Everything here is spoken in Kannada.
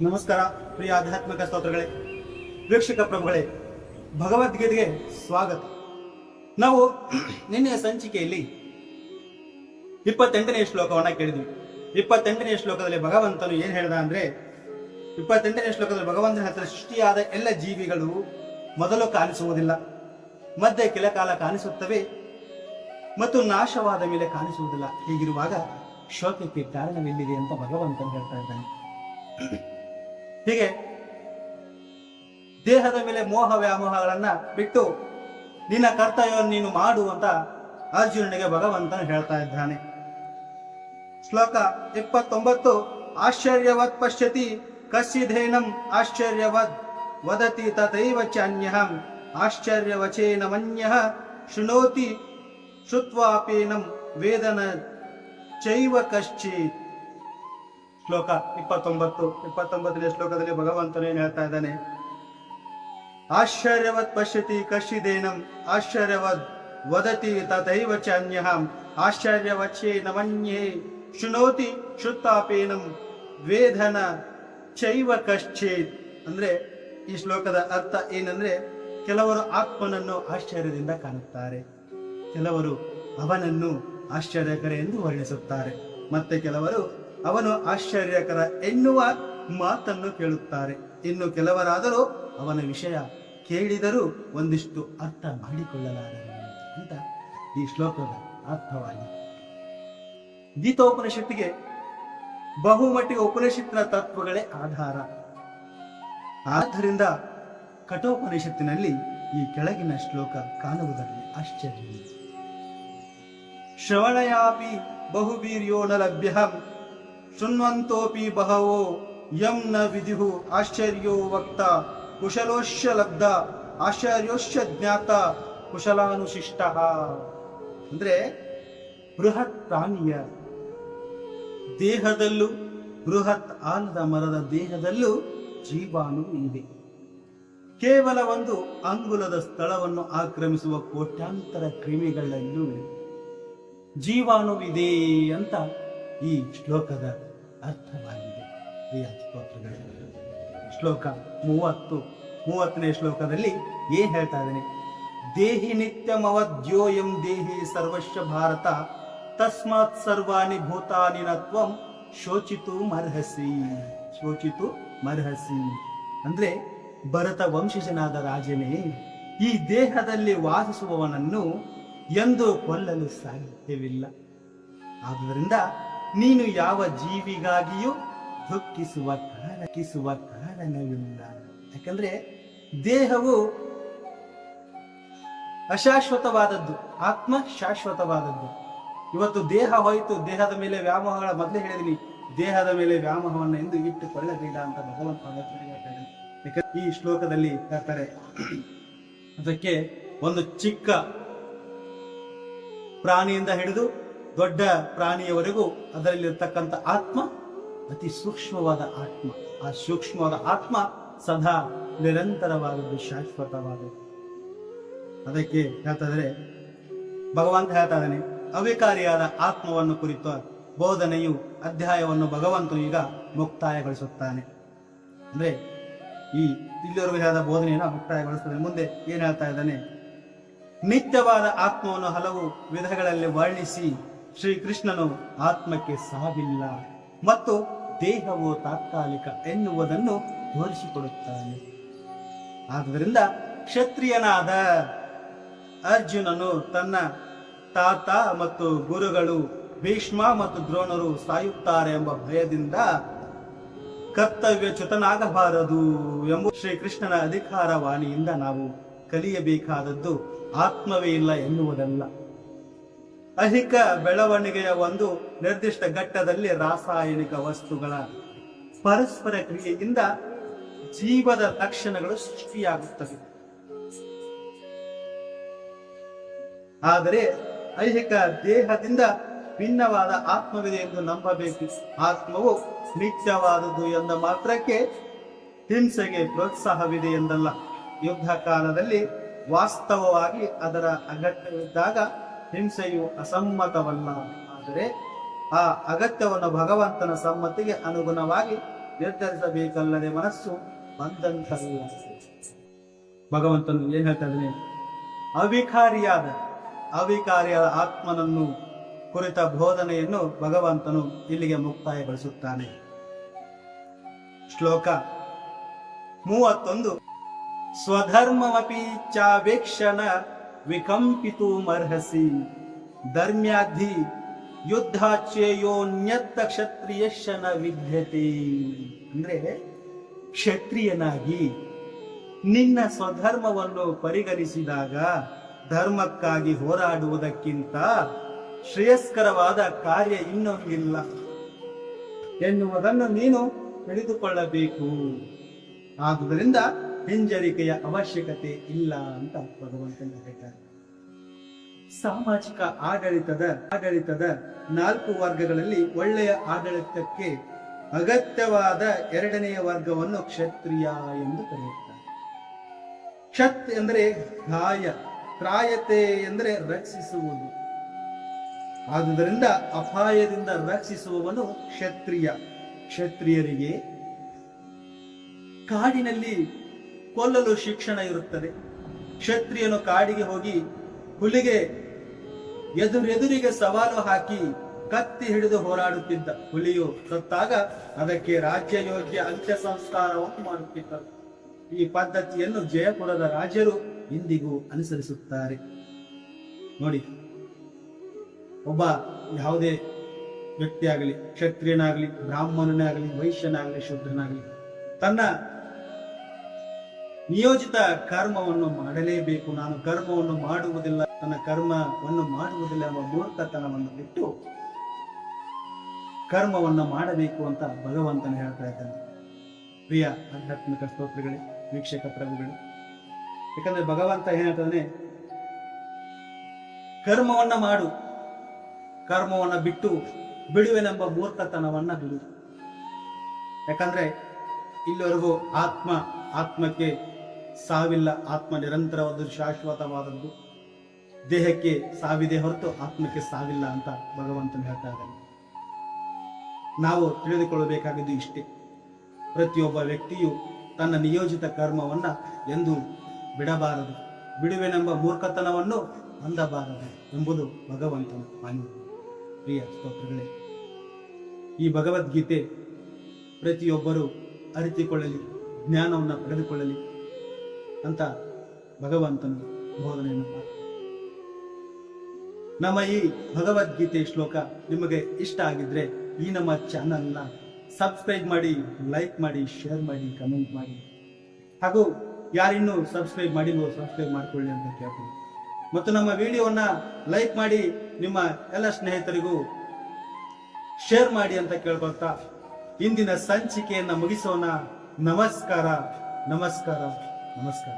ನಮಸ್ಕಾರ ಪ್ರಿಯ ಆಧ್ಯಾತ್ಮಿಕ ಸ್ತೋತ್ರಗಳೇ, ವೀಕ್ಷಕ ಪ್ರಭುಗಳೇ, ಭಗವದ್ಗೀತೆಗೆ ಸ್ವಾಗತ. ನಾವು ನಿನ್ನೆಯ ಸಂಚಿಕೆಯಲ್ಲಿ 28ನೇ ಶ್ಲೋಕವನ್ನ ಕೇಳಿದ್ವಿ. 28ನೇ ಶ್ಲೋಕದಲ್ಲಿ ಭಗವಂತನು ಏನ್ ಹೇಳ್ದ ಅಂದ್ರೆ, 28ನೇ ಶ್ಲೋಕದಲ್ಲಿ ಭಗವಂತನ ಹತ್ರ ಸೃಷ್ಟಿಯಾದ ಎಲ್ಲ ಜೀವಿಗಳು ಮೊದಲು ಕಾಣಿಸುವುದಿಲ್ಲ, ಮಧ್ಯೆ ಕೆಲ ಕಾಲ ಕಾಣಿಸುತ್ತವೆ ಮತ್ತು ನಾಶವಾದ ಮೇಲೆ ಕಾಣಿಸುವುದಿಲ್ಲ. ಹೀಗಿರುವಾಗ ಶೋಕಕ್ಕೆ ಕಾರಣವೆಲ್ಲಿದೆ ಅಂತ ಭಗವಂತನು ಹೇಳ್ತಾ ಇದ್ದಾನೆ. ಹೀಗೆ ದೇಹದ ಮೇಲೆ ಮೋಹ ವ್ಯಾಮೋಹಗಳನ್ನ ಬಿಟ್ಟು ನಿನ್ನ ಕರ್ತವ್ಯವನ್ನು ನೀನು ಮಾಡು ಅಂತ ಅರ್ಜುನನಿಗೆ ಭಗವಂತನು ಹೇಳ್ತಾ ಇದ್ದಾನೆ. ಶ್ಲೋಕ 29. ಆಶ್ಚರ್ಯವತ್ ಪಶ್ಯತಿ ಕಸ್ಸಿಧೇನಂ ಆಶ್ಚರ್ಯವದ್ ವದತಿ ತಥೈವ ಚಾನ್ಯಃ ಆಶ್ಚರ್ಯವಚೇನ ಮನ್ಯಃ ಶೃಣೋತಿ ಶ್ರುತ್ವಾಪೇನಂ ವೇದನ ಚೈವ ಕಶ್ಚಿತ್. ಶ್ಲೋಕ 29ನೇ ಶ್ಲೋಕದಲ್ಲಿ ಭಗವಂತನು ಏನ್ ಹೇಳ್ತಾ ಇದ್ದಾನೆ, ಆಶ್ಚರ್ಯವತ್ ಪಶ್ಯತಿ ಕಶ್ಚಿದೇನಂ ಆಶ್ಚರ್ಯವದ್ ವದತಿ ತಥೈವ ಚಾನ್ಯಃ ಆಶ್ಚರ್ಯವಚೇನ ಮನ್ಯೇ ಶೃಣೋತಿ ಶ್ರುತ್ತಾಪೇನಂ ವೇದನ ಚೈವ ಕಶ್ಚಿತ್. ಅಂದ್ರೆ ಈ ಶ್ಲೋಕದ ಅರ್ಥ ಏನಂದ್ರೆ, ಕೆಲವರು ಆತ್ಮನನ್ನು ಆಶ್ಚರ್ಯದಿಂದ ಕಾಣುತ್ತಾರೆ, ಕೆಲವರು ಅವನನ್ನು ಆಶ್ಚರ್ಯಕರ ಎಂದು ವರ್ಣಿಸುತ್ತಾರೆ, ಮತ್ತೆ ಕೆಲವರು ಅವನು ಆಶ್ಚರ್ಯಕರ ಎನ್ನುವ ಮಾತನ್ನು ಕೇಳುತ್ತಾರೆ. ಇನ್ನು ಕೆಲವರಾದರೂ ಅವನ ವಿಷಯ ಕೇಳಿದರೂ ಒಂದಿಷ್ಟು ಅರ್ಥ ಮಾಡಿಕೊಳ್ಳಲಾರರು ಅಂತ ಈ ಶ್ಲೋಕದ ಅರ್ಥವಾಗಿದೆ. ಗೀತೋಪನಿಷತ್ತಿಗೆ ಬಹುಮಟ್ಟಿಗೆ ಉಪನಿಷತ್ತಿನ ತತ್ವಗಳೇ ಆಧಾರ. ಆದ್ದರಿಂದ ಕಠೋಪನಿಷತ್ತಿನಲ್ಲಿ ಈ ಕೆಳಗಿನ ಶ್ಲೋಕ ಕಾಣುವುದರಲ್ಲಿ ಆಶ್ಚರ್ಯ. ಶ್ರವಣಯಾಪಿ ಬಹುವೀರ್ಯೋ ನ ಲಭ್ಯಃ ಶೃಣ್ವಂತೋಪಿ ಬಹವೋ ಯಂ ನ ವಿದುಃ ಆಶ್ಚರ್ಯೋ ವಕ್ತ ಕುಶಲೋಶ್ಯ ಲಬ್ಧ ಆಶ್ಚರ್ಯೋಶ್ಯ ಜ್ಞಾತ ಕುಶಲಾನುಶಿಷ್ಟ. ಅಂದ್ರೆ ಬೃಹತ್ ಪ್ರಾಣಿಯ ದೇಹದಲ್ಲೂ, ಬೃಹತ್ ಆಲದ ಮರದ ದೇಹದಲ್ಲೂ ಜೀವಾಣು ಇದೆ. ಕೇವಲ ಒಂದು ಅಂಗುಲದ ಸ್ಥಳವನ್ನು ಆಕ್ರಮಿಸುವ ಕೋಟ್ಯಾಂತರ ಕ್ರಿಮಿಗಳಲ್ಲೂ ಜೀವಾಣುವಿದೆ ಅಂತ ಈ ಶ್ಲೋಕದ ಅರ್ಥವಾಗಿದೆ. ಶ್ಲೋಕ 30ನೇ ಶ್ಲೋಕದಲ್ಲಿ ಏನ್ ಹೇಳ್ತಾ ಇದ್ದಾನೆ, ದೇಹಿ ನಿತ್ಯಮವದ್ಯೋಯಂ ದೇಹಿ ಸರ್ವಸ್ವ ಭಾರತ ತಸ್ಮಾತ್ ಸರ್ವಾಣಿ ಭೂತಾನಿ ನತ್ವಂ ಶೋಚಿತು ಮರ್ಹಸಿ. ಶೋಚಿತು ಮರ್ಹಸಿ ಅಂದ್ರೆ, ಭರತ ವಂಶಜನಾದ ರಾಜನೇ, ಈ ದೇಹದಲ್ಲಿ ವಾಸಿಸುವವನನ್ನು ಎಂದು ಕೊಲ್ಲಲು ಸಾಧ್ಯವಿಲ್ಲ. ಆದುದರಿಂದ ನೀನು ಯಾವ ಜೀವಿಗಾಗಿಯೂ ದುಃಖಿಸುವ ಕಾರಣವಿಲ್ಲ. ಯಾಕಂದ್ರೆ ದೇಹವು ಅಶಾಶ್ವತವಾದದ್ದು, ಆತ್ಮ ಶಾಶ್ವತವಾದದ್ದು. ಇವತ್ತು ದೇಹ ಹೋಯಿತು, ದೇಹದ ಮೇಲೆ ವ್ಯಾಮೋಹಗಳ ಮೊದಲೇ ಹೇಳಿದೀನಿ, ದೇಹದ ಮೇಲೆ ವ್ಯಾಮೋಹವನ್ನು ಎಂದು ಇಟ್ಟುಕೊಳ್ಳಬೇಡ ಅಂತ ಭಗವಂತ ಹೇಳ್ತಾನೆ. ಈ ಶ್ಲೋಕದಲ್ಲಿ ಹೇಳ್ತಾರೆ, ಅದಕ್ಕೆ ಒಂದು ಚಿಕ್ಕ ಪ್ರಾಣಿಯಿಂದ ಹಿಡಿದು ದೊಡ್ಡ ಪ್ರಾಣಿಯವರೆಗೂ ಅದರಲ್ಲಿರ್ತಕ್ಕಂಥ ಆತ್ಮ ಅತಿ ಸೂಕ್ಷ್ಮವಾದ ಆತ್ಮ. ಆ ಸೂಕ್ಷ್ಮವಾದ ಆತ್ಮ ಸದಾ ನಿರಂತರವಾದದ್ದು, ಶಾಶ್ವತವಾದದ್ದು. ಅದಕ್ಕೆ ಹೇಳ್ತಾ ಇದ್ರೆ ಭಗವಂತ ಹೇಳ್ತಾ ಇದ್ದಾನೆ, ಅವಿಕಾರಿಯಾದ ಆತ್ಮವನ್ನು ಕುರಿತ ಬೋಧನೆಯು ಅಧ್ಯಾಯವನ್ನು ಭಗವಂತನು ಈಗ ಮುಕ್ತಾಯಗೊಳಿಸುತ್ತಾನೆ. ಅಂದ್ರೆ ಈ ಇಲ್ಲಿವರೆಗೂ ಹೇಳಿದ ಬೋಧನೆಯನ್ನು ಮುಕ್ತಾಯಗೊಳಿಸುತ್ತಾನೆ. ಮುಂದೆ ಏನ್ ಹೇಳ್ತಾ ಇದ್ದಾನೆ, ನಿತ್ಯವಾದ ಆತ್ಮವನ್ನು ಹಲವು ವಿಧಗಳಲ್ಲಿ ವರ್ಣಿಸಿ ಶ್ರೀಕೃಷ್ಣನು ಆತ್ಮಕ್ಕೆ ಸಾವಿಲ್ಲ ಮತ್ತು ದೇಹವು ತಾತ್ಕಾಲಿಕ ಎನ್ನುವುದನ್ನು ತೋರಿಸಿಕೊಡುತ್ತಾನೆ. ಆದ್ದರಿಂದ ಕ್ಷತ್ರಿಯನಾದ ಅರ್ಜುನನು ತನ್ನ ತಾತ ಮತ್ತು ಗುರುಗಳು ಭೀಷ್ಮ ಮತ್ತು ದ್ರೋಣರು ಸಾಯುತ್ತಾರೆ ಎಂಬ ಭಯದಿಂದ ಕರ್ತವ್ಯಚ್ಯುತನಾಗಬಾರದು ಎಂಬ ಶ್ರೀಕೃಷ್ಣನ ಅಧಿಕಾರವಾಣಿಯಿಂದ ನಾವು ಕಲಿಯಬೇಕಾದದ್ದು ಆತ್ಮವೇ ಇಲ್ಲ ಎನ್ನುವುದಲ್ಲ. ಐಹಿಕ ಬೆಳವಣಿಗೆಯ ಒಂದು ನಿರ್ದಿಷ್ಟ ಘಟ್ಟದಲ್ಲಿ ರಾಸಾಯನಿಕ ವಸ್ತುಗಳ ಪರಸ್ಪರ ಕ್ರಿಯೆಯಿಂದ ಜೀವದ ಲಕ್ಷಣಗಳು ಸೃಷ್ಟಿಯಾಗುತ್ತವೆ. ಆದರೆ ಐಹಿಕ ದೇಹದಿಂದ ಭಿನ್ನವಾದ ಆತ್ಮವಿದೆ ಎಂದು ನಂಬಬೇಕು. ಆತ್ಮವು ನಿತ್ಯವಾದುದು ಎಂದ ಮಾತ್ರಕ್ಕೆ ಹಿಂಸೆಗೆ ಪ್ರೋತ್ಸಾಹವಿದೆ ಎಂದಲ್ಲ. ಯುದ್ಧ ಕಾಲದಲ್ಲಿ ವಾಸ್ತವವಾಗಿ ಅದರ ಅಗತ್ಯವಿದ್ದಾಗ ಹಿಂಸೆಯು ಅಸಮ್ಮತವಲ್ಲ. ಆದರೆ ಆ ಅಗತ್ಯವನ್ನು ಭಗವಂತನ ಸಮ್ಮತಿಗೆ ಅನುಗುಣವಾಗಿ ನಿರ್ಧರಿಸಬೇಕಲ್ಲದೆ ಮನಸ್ಸು ಬಂದಂತಲ್ಲ. ಭಗವಂತನು ಏನ್ ಹೇಳ್ತಾ ಇದ್ದಾನೆ? ಅವಿಕಾರಿಯಾದ ಆತ್ಮನನ್ನು ಕುರಿತ ಬೋಧನೆಯನ್ನು ಭಗವಂತನು ಇಲ್ಲಿಗೆ ಮುಕ್ತಾಯಗೊಳಿಸುತ್ತಾನೆ. ಶ್ಲೋಕ 31. ಸ್ವಧರ್ಮಮಪಿ ಚಾವೇಕ್ಷಣ ವಿಕಂಪಿತುಮರ್ಹಸಿ ಧರ್ಮ್ಯಾಧಿ ಯುದ್ಧಾಚೇಯೋನ್ಯತ್ತ ಕ್ಷತ್ರಿಯಶನ ವಿದ್ಯತೆ. ಅಂದ್ರೆ ಕ್ಷತ್ರಿಯನಾಗಿ ನಿನ್ನ ಸ್ವಧರ್ಮವನ್ನು ಪರಿಗಣಿಸಿದಾಗ ಧರ್ಮಕ್ಕಾಗಿ ಹೋರಾಡುವುದಕ್ಕಿಂತ ಶ್ರೇಯಸ್ಕರವಾದ ಕಾರ್ಯ ಇನ್ನೊಂದಿಲ್ಲ ಎನ್ನುವುದನ್ನು ನೀನು ತಿಳಿದುಕೊಳ್ಳಬೇಕು. ಆದುದರಿಂದ ಹಿಂಜರಿಕೆಯ ಅವಶ್ಯಕತೆ ಇಲ್ಲ ಅಂತ ಭಗವಂತನ ಹೇಳ್ತಾರೆ. ಸಾಮಾಜಿಕ ಆಡಳಿತದ 4 ವರ್ಗಗಳಲ್ಲಿ ಒಳ್ಳೆಯ ಆಡಳಿತಕ್ಕೆ ಅಗತ್ಯವಾದ 2ನೇ ವರ್ಗವನ್ನು ಕ್ಷತ್ರಿಯ ಎಂದು ಕರೆಯುತ್ತಾರೆ. ಕ್ಷತ್ ಎಂದರೆ ಗಾಯ, ತ್ರಾಯತೆ ಎಂದರೆ ರಕ್ಷಿಸುವುದು. ಆದುದರಿಂದ ಅಪಾಯದಿಂದ ರಕ್ಷಿಸುವವನು ಕ್ಷತ್ರಿಯ. ಕ್ಷತ್ರಿಯರಿಗೆ ಕಾಡಿನಲ್ಲಿ ಕೊಲ್ಲಲು ಶಿಕ್ಷಣ ಇರುತ್ತದೆ. ಕ್ಷತ್ರಿಯನು ಕಾಡಿಗೆ ಹೋಗಿ ಹುಲಿಗೆ ಎದುರಿಗೆ ಸವಾಲು ಹಾಕಿ ಕತ್ತಿ ಹಿಡಿದು ಹೋರಾಡುತ್ತಿದ್ದ. ಹುಲಿಯು ಸತ್ತಾಗ ಅದಕ್ಕೆ ರಾಜ್ಯಯೋಗ್ಯ ಅಂತ್ಯ ಸಂಸ್ಕಾರವನ್ನು ಮಾಡುತ್ತಿದ್ದರು. ಈ ಪದ್ಧತಿಯನ್ನು ಜಯಪುರದ ರಾಜರು ಇಂದಿಗೂ ಅನುಸರಿಸುತ್ತಾರೆ. ನೋಡಿ, ಒಬ್ಬ ಯಾವುದೇ ವ್ಯಕ್ತಿಯಾಗಲಿ, ಕ್ಷತ್ರಿಯನಾಗಲಿ, ಬ್ರಾಹ್ಮಣನಾಗಲಿ, ವೈಶ್ಯನಾಗಲಿ, ಶೂದ್ರನಾಗಲಿ ತನ್ನ ನಿಯೋಜಿತ ಕರ್ಮವನ್ನು ಮಾಡಲೇಬೇಕು. ನಾನು ಕರ್ಮವನ್ನು ಮಾಡುವುದಿಲ್ಲ, ತನ್ನ ಕರ್ಮವನ್ನು ಮಾಡುವುದಿಲ್ಲ ಎಂಬ ಮೂರ್ಖತನವನ್ನು ಬಿಟ್ಟು ಕರ್ಮವನ್ನು ಮಾಡಬೇಕು ಅಂತ ಭಗವಂತನ ಹೇಳ್ತಾ ಇದ್ದಾನೆ. ಪ್ರಿಯ ಆಧ್ಯಾತ್ಮಿಕ ಸ್ತೋತ್ರಗಳೇ, ವೀಕ್ಷಕ ಪ್ರಭುಗಳು, ಯಾಕಂದ್ರೆ ಭಗವಂತ ಏನ್ ಹೇಳ್ತಾನೆ? ಕರ್ಮವನ್ನ ಮಾಡು, ಕರ್ಮವನ್ನ ಬಿಟ್ಟು ಬಿಡುವೆನೆಂಬ ಮೂರ್ಖತನವನ್ನ ಬಿಡು. ಯಾಕಂದ್ರೆ ಇಲ್ಲಿವರೆಗೂ ಆತ್ಮಕ್ಕೆ ಸಾವಿಲ್ಲ. ಆತ್ಮ ನಿರಂತರವಾದ ಶಾಶ್ವತವಾದದ್ದು. ದೇಹಕ್ಕೆ ಸಾವಿದೆ ಹೊರತು ಆತ್ಮಕ್ಕೆ ಸಾವಿಲ್ಲ ಅಂತ ಭಗವಂತನು ಹೇಳ್ತಾ ಇದ್ದಾನೆ. ನಾವು ತಿಳಿದುಕೊಳ್ಳಬೇಕಾಗಿದ್ದು ಇಷ್ಟೇ: ಪ್ರತಿಯೊಬ್ಬ ವ್ಯಕ್ತಿಯು ತನ್ನ ನಿಯೋಜಿತ ಕರ್ಮವನ್ನ ಎಂದು ಬಿಡಬಾರದು, ಬಿಡುವೆನೆಂಬ ಮೂರ್ಖತನವನ್ನು ಹೊಂದಬಾರದು ಎಂಬುದು ಭಗವಂತನ ವಾಣಿ. ಪ್ರಿಯ ಸ್ತೋತ್ರಗಳೇ, ಈ ಭಗವದ್ಗೀತೆ ಪ್ರತಿಯೊಬ್ಬರು ಅರಿತುಕೊಳ್ಳಲಿ, ಜ್ಞಾನವನ್ನು ಪಡೆದುಕೊಳ್ಳಲಿ ಅಂತ ಭಗವಂತನ ಬೋಧನೆಯನ್ನು ಮಾಡಿ. ನಮ್ಮ ಈ ಭಗವದ್ಗೀತೆ ಶ್ಲೋಕ ನಿಮಗೆ ಇಷ್ಟ ಆಗಿದ್ರೆ ಈ ನಮ್ಮ ಚಾನಲ್ನ ಸಬ್ಸ್ಕ್ರೈಬ್ ಮಾಡಿ, ಲೈಕ್ ಮಾಡಿ, ಶೇರ್ ಮಾಡಿ, ಕಮೆಂಟ್ ಮಾಡಿ. ಹಾಗೂ ಯಾರಿನ್ನೂ ಸಬ್ಸ್ಕ್ರೈಬ್ ಮಾಡಿಲ್ವೋ ಸಬ್ಸ್ಕ್ರೈಬ್ ಮಾಡಿಕೊಳ್ಳಿ ಅಂತ ಕೇಳ್ತೀನಿ. ಮತ್ತು ನಮ್ಮ ವಿಡಿಯೋವನ್ನ ಲೈಕ್ ಮಾಡಿ ನಿಮ್ಮ ಎಲ್ಲ ಸ್ನೇಹಿತರಿಗೂ ಶೇರ್ ಮಾಡಿ ಅಂತ ಕೇಳ್ಕೊಳ್ತಾ ಇಂದಿನ ಸಂಚಿಕೆಯನ್ನ ಮುಗಿಸೋಣ. ನಮಸ್ಕಾರ, ನಮಸ್ಕಾರ, ನಮಸ್ಕಾರ.